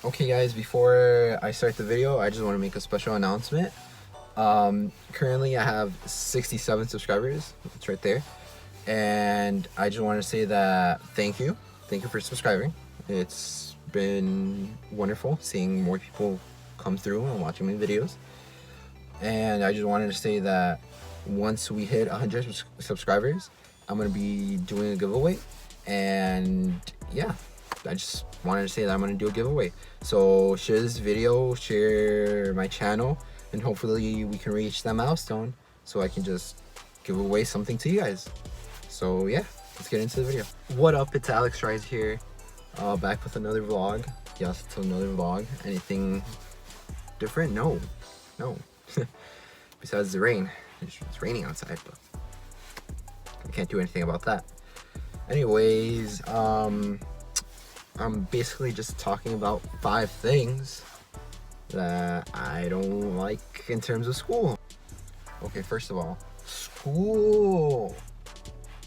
Okay guys, before I start the video, I just want to make a special announcement. Currently I have 67 subscribers, it's right there. And I just want to say that thank you for subscribing. It's been wonderful seeing more people come through and watching my videos. And I just wanted to say that once we hit 100 subscribers, I'm going to be doing a giveaway. And yeah, I just wanted to say that I'm going to do a giveaway. So share this video, share my channel, and hopefully we can reach that milestone so I can just give away something to you guys. So yeah, let's get into the video. What up, it's Alex Rise here, back with another vlog. Yes, it's another vlog. Anything different? No. Besides the rain. It's raining outside, but I can't do anything about that. Anyways, I'm basically just talking about 5 things that I don't like in terms of school. Okay, first of all, school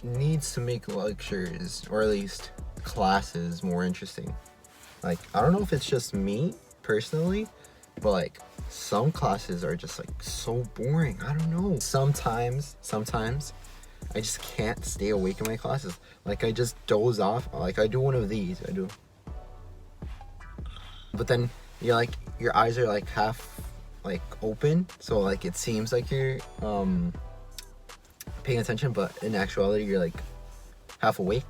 needs to make lectures, or at least classes, more interesting. Like, I don't know if it's just me personally, but like some classes are just like so boring. I don't know. Sometimes I just can't stay awake in my classes. Like, I just doze off. Like, I do one of these. But then you're like, your eyes are like half like open, so like it seems like you're paying attention, but in actuality you're like half awake.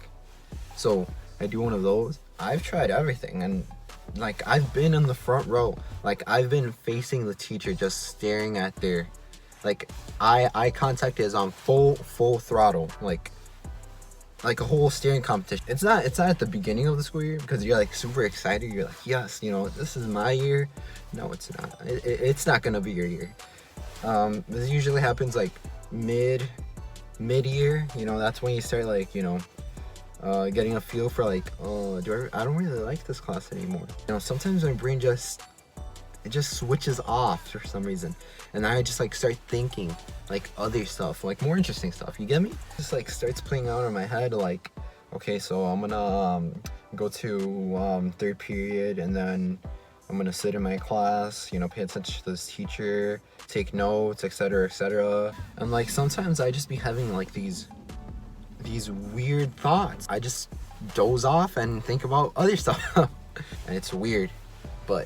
So I do one of those. I've tried everything, and like I've been in the front row. Like, I've been facing the teacher, just staring at their, like, eye contact is on full throttle, like a whole staring competition. It's not at the beginning of the school year, because you're like super excited. You're like, yes, you know, this is my year. No, it's not. It's not gonna be your year. This usually happens like mid-year. You know, that's when you start, like, you know, getting a feel for like, oh, I don't really like this class anymore. You know, sometimes my brain just switches off for some reason, and I just like start thinking like other stuff, like more interesting stuff. You get me? Just like starts playing out in my head, like, okay, so I'm gonna go to 3rd period, and then I'm gonna sit in my class, you know, pay attention to this teacher, take notes, etc., etc. And like sometimes I just be having like these weird thoughts. I just doze off and think about other stuff. And it's weird, but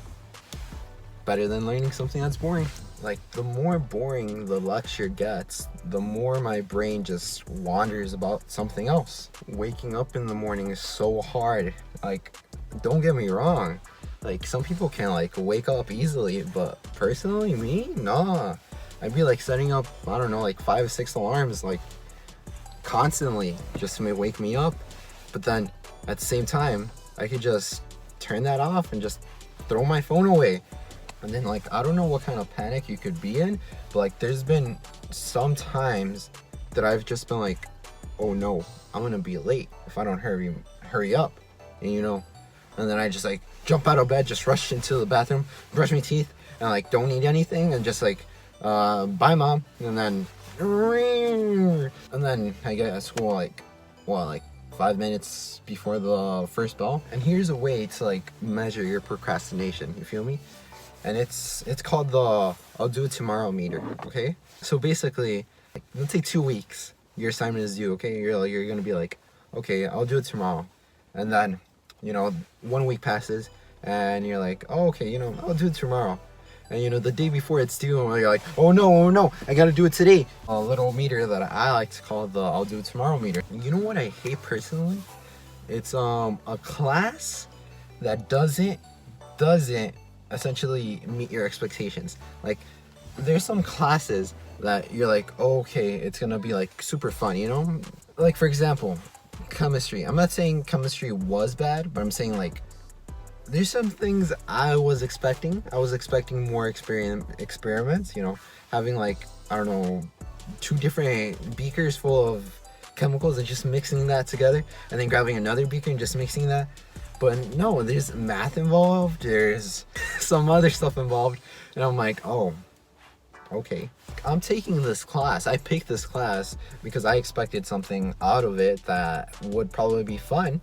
better than learning something that's boring. Like, the more boring the lecture gets, the more my brain just wanders about something else. Waking up in the morning is so hard. Like, don't get me wrong, like some people can like wake up easily, but personally, me, nah. I'd be like setting up, I don't know, like 5 or 6 alarms, like constantly, just to wake me up. But then at the same time, I could just turn that off and just throw my phone away. And then, like, I don't know what kind of panic you could be in, but like there's been some times that I've just been like, oh no, I'm gonna be late if I don't hurry up. And you know, and then I just like jump out of bed, just rush into the bathroom, brush my teeth, and like don't eat anything, and just like bye mom. And then I get at school like, what, like 5 minutes before the first bell. And here's a way to like measure your procrastination, you feel me? And it's called the I'll do it tomorrow meter. Okay, so basically, like, let's say 2 weeks your assignment is due. Okay, you're gonna be like, okay, I'll do it tomorrow. And then, you know, 1 week passes and you're like, oh, okay, you know, I'll do it tomorrow. And you know, the day before it's due, you're like, oh no, I gotta do it today. A little meter that I like to call the I'll do it tomorrow meter. You know what I hate personally? It's a class that doesn't essentially meet your expectations. Like, there's some classes that you're like, oh, okay, it's gonna be like super fun, you know? Like, for example, chemistry. I'm not saying chemistry was bad, but I'm saying like there's some things I was expecting more experiments, you know, having like, I don't know, 2 different beakers full of chemicals and just mixing that together, and then grabbing another beaker and just mixing that. But no, there's math involved, there's some other stuff involved, and I'm like, oh, okay. I'm taking this class. I picked this class because I expected something out of it that would probably be fun,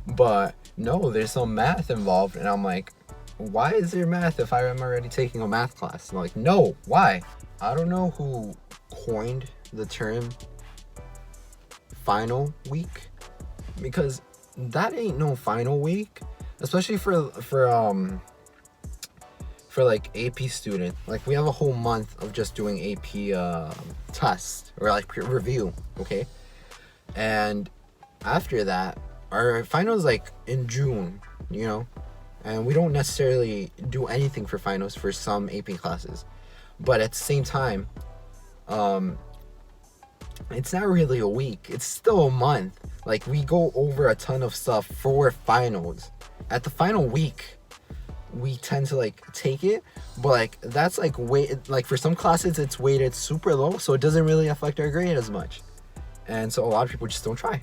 but no, there's some math involved, and I'm like, why is there math if I am already taking a math class? And I'm like, no, why? I don't know who coined the term final week, because that ain't no final week, especially for like AP student. Like, we have a whole month of just doing AP tests or like review, okay? And after that, our finals like in June, you know, and we don't necessarily do anything for finals for some AP classes, but at the same time, it's not really a week, it's still a month. Like, we go over a ton of stuff for finals. At the final week, we tend to like take it, but like that's like like for some classes it's weighted super low, so it doesn't really affect our grade as much, and so a lot of people just don't try.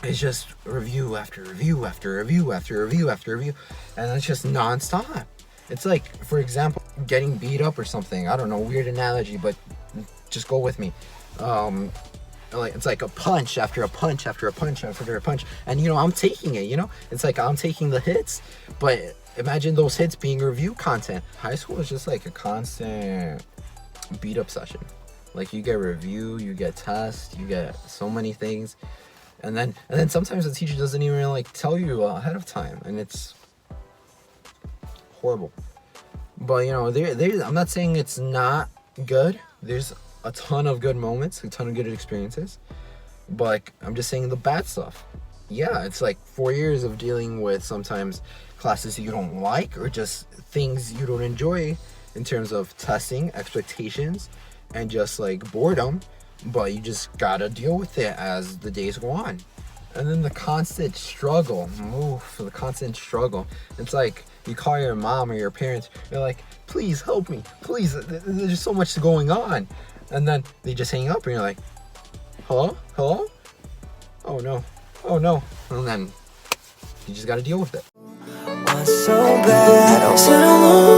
It's just review after review after review after review after review, and it's just non-stop. It's like, for example, getting beat up or something. I don't know, weird analogy, but just go with me. Like, it's like a punch after a punch after a punch after a punch, and you know, I'm taking it, you know, it's like I'm taking the hits, but imagine those hits being review content. High school is just like a constant beat up session. Like, you get review, you get test, you get so many things, and then sometimes the teacher doesn't even like tell you ahead of time, and it's horrible. But you know, I'm not saying it's not good. There's a ton of good moments, a ton of good experiences, but like, I'm just saying the bad stuff. Yeah, it's like 4 years of dealing with sometimes classes you don't like, or just things you don't enjoy in terms of testing, expectations, and just like boredom, but you just gotta deal with it as the days go on. And then the constant struggle, the constant struggle. It's like, you call your mom or your parents, you're like, please help me, please, there's so much going on. And then they just hang up and you're like, hello? Oh no. And then you just gotta deal with it. Want so bad, I'll sit alone.